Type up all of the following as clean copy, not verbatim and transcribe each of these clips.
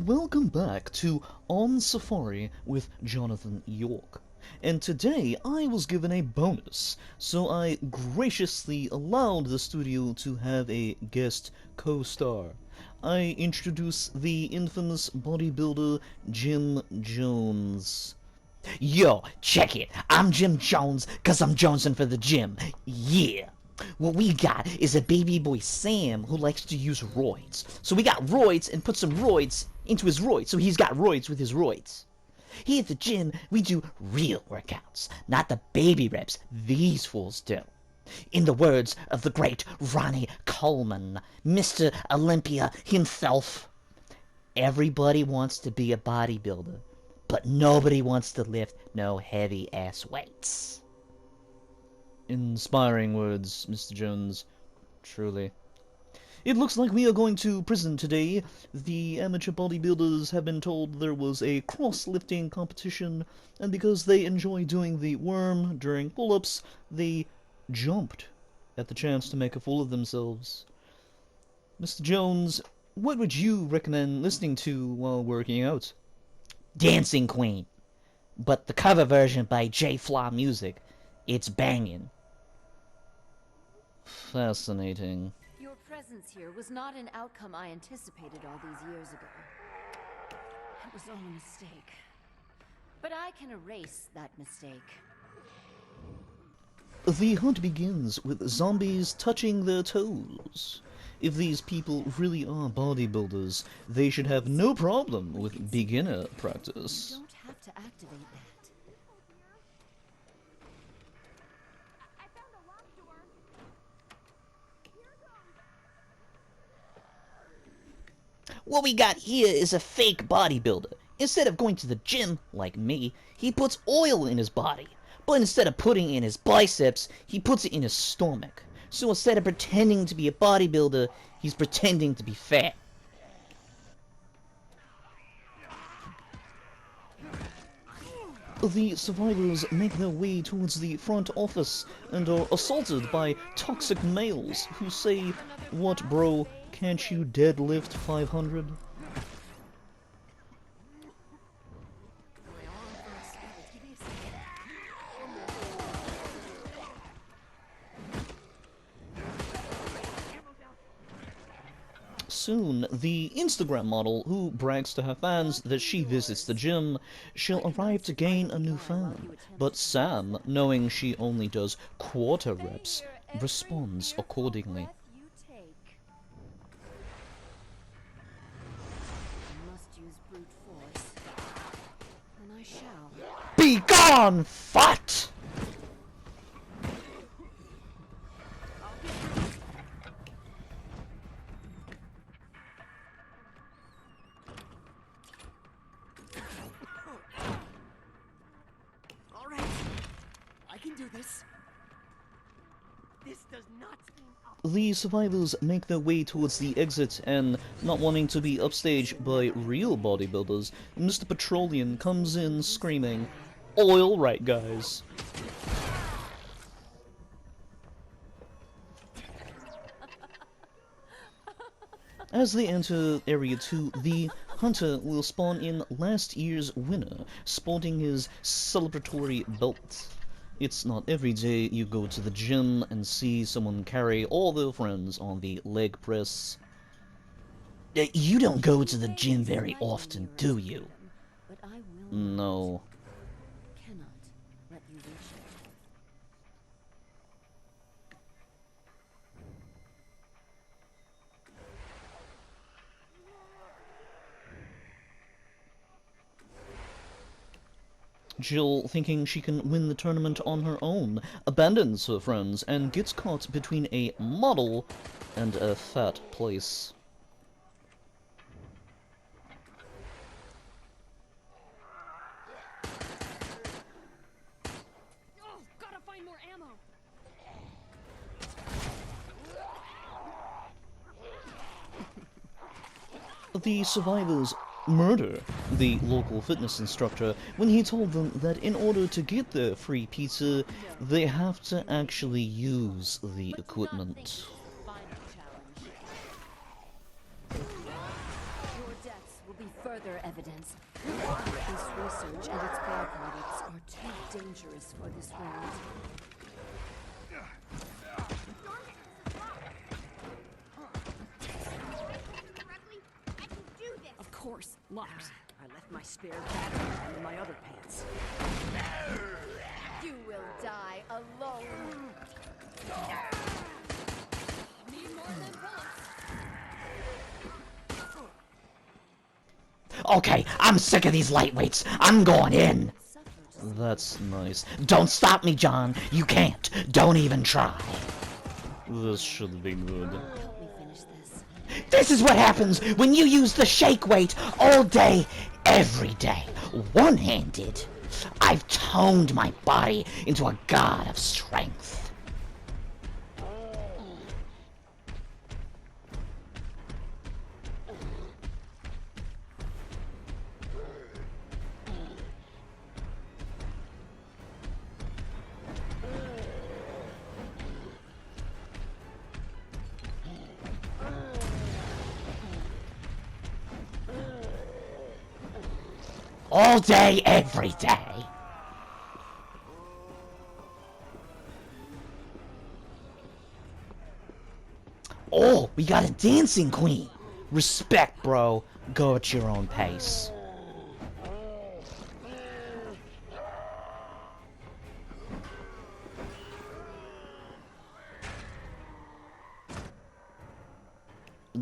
Welcome back to On Safari with Jonathan York. And today I was given a bonus, so I graciously allowed the studio to have a guest co-star. I introduce the infamous bodybuilder Jim Jones. Yo, check it. I'm Jim Jones, cause I'm jonesing for the gym. Yeah. What we got is a baby boy Sam who likes to use roids. So we got roids and put some roids into his roids, so he's got roids with his roids. Here at the gym, we do real workouts, not the baby reps these fools do. In the words of the great Ronnie Coleman, Mr. Olympia himself, everybody wants to be a bodybuilder, but nobody wants to lift no heavy-ass weights. Inspiring words, Mr. Jones. Truly. It looks like we are going to prison today. The amateur bodybuilders have been told there was a cross-lifting competition, and because they enjoy doing the worm during pull-ups, they jumped at the chance to make a fool of themselves. Mr. Jones, what would you recommend listening to while working out? Dancing Queen. But the cover version by J Flaw Music, it's banging. Fascinating. Your presence here was not an outcome I anticipated all these years ago. It was all a mistake. But I can erase that mistake. The hunt begins with zombies touching their toes. If these people really are bodybuilders, they should have no problem with beginner You practice. don't have to activate that. What we got here is a fake bodybuilder. Instead of going to the gym, like me, he puts oil in his body. But instead of putting it in his biceps, he puts it in his stomach. So instead of pretending to be a bodybuilder, he's pretending to be fat. The survivors make their way towards the front office and are assaulted by toxic males who say, "What, bro, can't you deadlift 500? Soon, the Instagram model, who brags to her fans that she visits the gym, shall arrive to gain a new fan. But Sam, knowing she only does quarter reps, responds accordingly. You take. I must use brute force. And I shall. Be gone, fat! All right, I can do this. This does not seem up. The survivors make their way towards the exit, and, not wanting to be upstaged by real bodybuilders, Mr. Petroleum comes in screaming, "Oil right, guys." As they enter Area 2, the hunter will spawn in last year's winner, sporting his celebratory belt. It's not every day you go to the gym and see someone carry all their friends on the leg press. You don't go to the gym very often, do you? But I will No. cannot let you reach it. Jill, thinking she can win the tournament on her own, abandons her friends and gets caught between a model and a fat place. Oh, gotta find more ammo. The survivors murder the local fitness instructor when he told them that in order to get their free pizza, they have to actually use the equipment. Final challenge. Your deaths will be further further evidence. This research and its byproducts are too dangerous for this world. Of course, locked. I left my spare battery in my other pants. You will die alone. Need more than bullets. Okay, I'm sick of these lightweights. I'm going in. Suffer to That's nice. Don't stop me, John. You can't. Don't even try. This should be good. help me finish this. This is what happens when you use the shake weight all day, every day, one-handed. I've toned my body into a god of strength. All day, every day. Oh, we got a dancing queen. Respect, bro. Go at your own pace.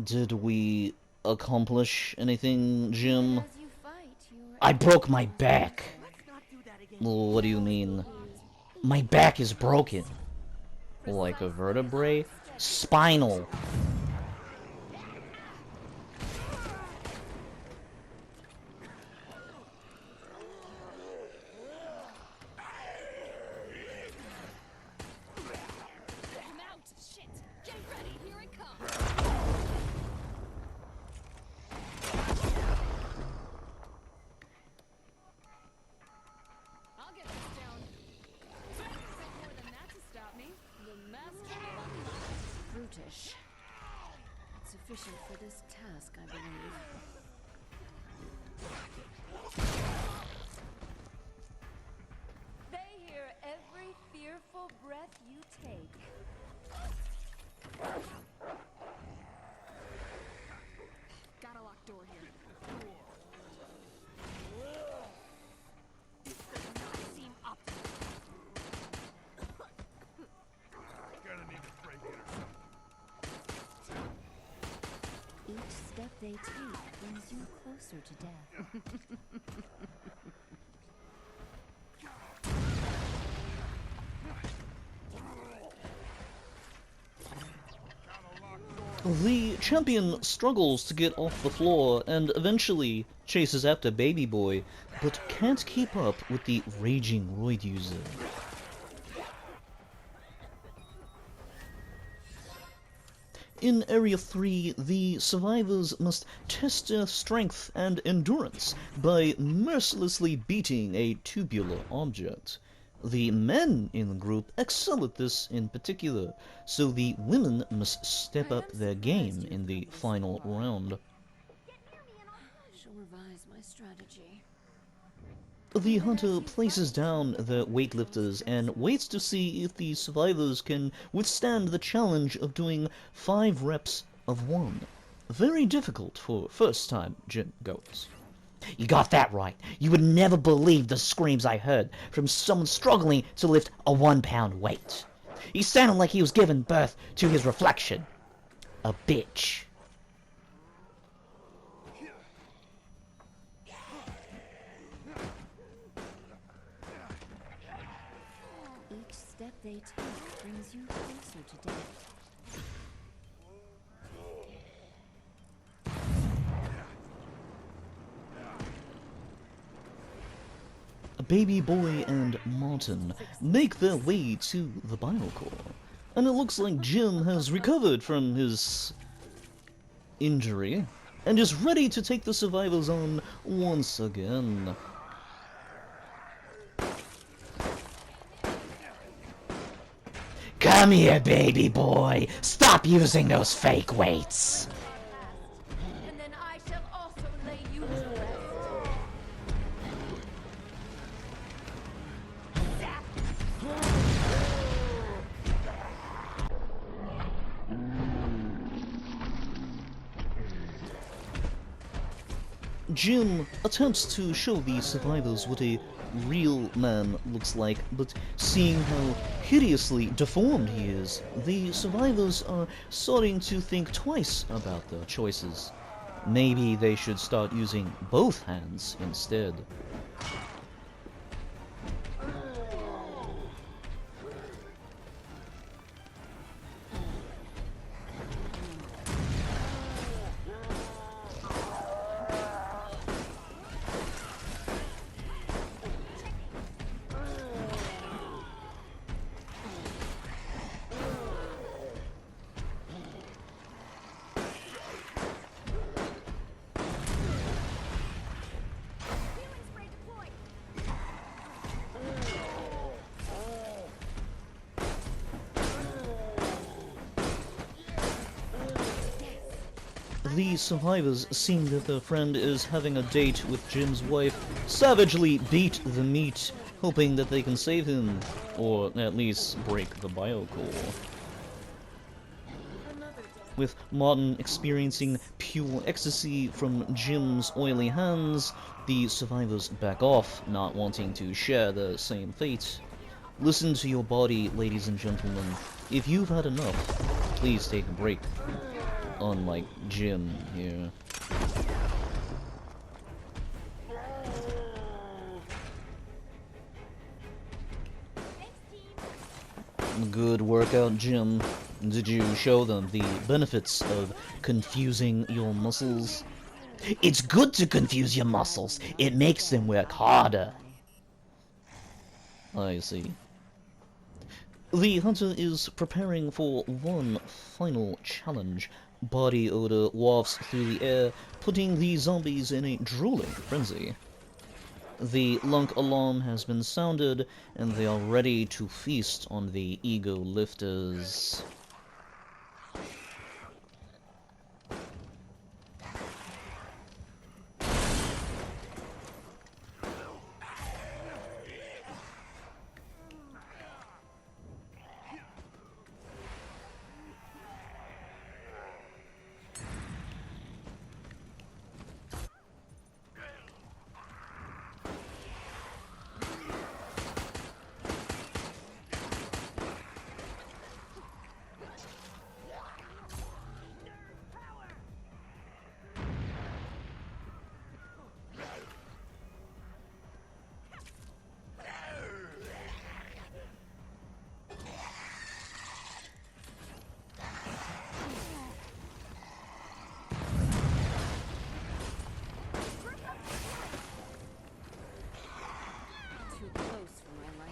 Did we accomplish anything, Jim? As you fight, your I broke my back. Let's not do that again. Well, what do you mean? My back is broken. Like a vertebrae? Spinal. I'm out. Shit. Get ready. Here it comes. I'll get this down. Take more than that to stop me. The master of brutish. Sufficient for this task, I believe. They hear every fearful breath you take. got a locked door here. This does not seem optimal. Gonna need a break in or something. Each step they take brings you closer to death. The champion struggles to get off the floor and eventually chases after Baby Boy, but can't keep up with the raging roid user. In Area 3, the survivors must test their strength and endurance by mercilessly beating a tubular object. The men in the group excel at this in particular, so the women must step up their game in the final round. I shall revise my strategy. The hunter places down the weightlifters and waits to see if the survivors can withstand the challenge of doing 5 reps of 1. Very difficult for first-time gym goers. You got that right. You would never believe the screams I heard from someone struggling to lift a 1-pound weight. He sounded like he was giving birth to his reflection. A bitch. Each step they take brings you closer to death. Baby Boy and Martin make their way to the biocore, and it looks like Jim has recovered from his injury and is ready to take the survivors on once again. Come here, baby boy. Stop using those fake weights. And then I shall also lay you to rest. Jim attempts to show the survivors what a real man looks like, but seeing how hideously deformed he is, the survivors are starting to think twice about their choices. Maybe they should start using both hands instead. The survivors, seeing that their friend is having a date with Jim's wife, savagely beat the meat, hoping that they can save him, or at least break the biocore. With Martin experiencing pure ecstasy from Jim's oily hands, the survivors back off, not wanting to share the same fate. Listen to your body, ladies and gentlemen. If you've had enough, please take a break. Unlike Jim here. Good workout, Jim. Did you show them the benefits of confusing your muscles? It's good to confuse your muscles. It makes them work harder. I see. The hunter is preparing for one final challenge. Body odor wafts through the air, putting the zombies in a drooling frenzy. The lunk alarm has been sounded, and they are ready to feast on the ego lifters.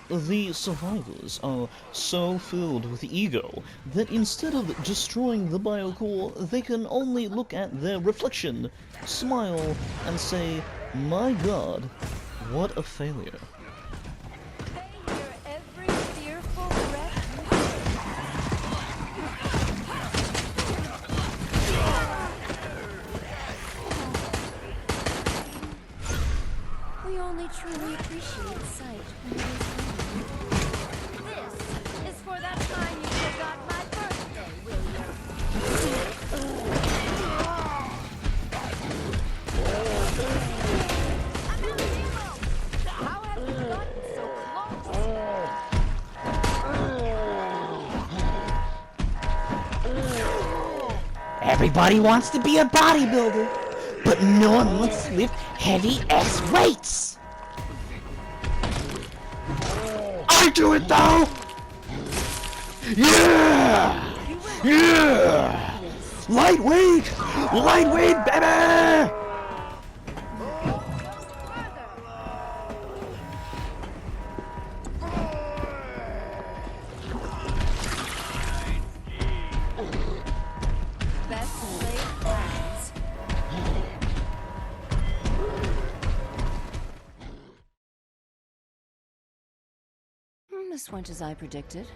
The survivors are so filled with ego that instead of destroying the biocore, they can only look at their reflection, smile, and say, "My God, what a failure." They hear every fearful breath. We only truly appreciate sight when it is this is for that time you forgot my birthday, will you? I'm at zero! How have you gotten so close? Everybody wants to be a bodybuilder, but no one wants to lift heavy-ass weights. I do it though! Yeah! Yeah! Lightweight! Lightweight, baby! Best laid plans. This went as I predicted.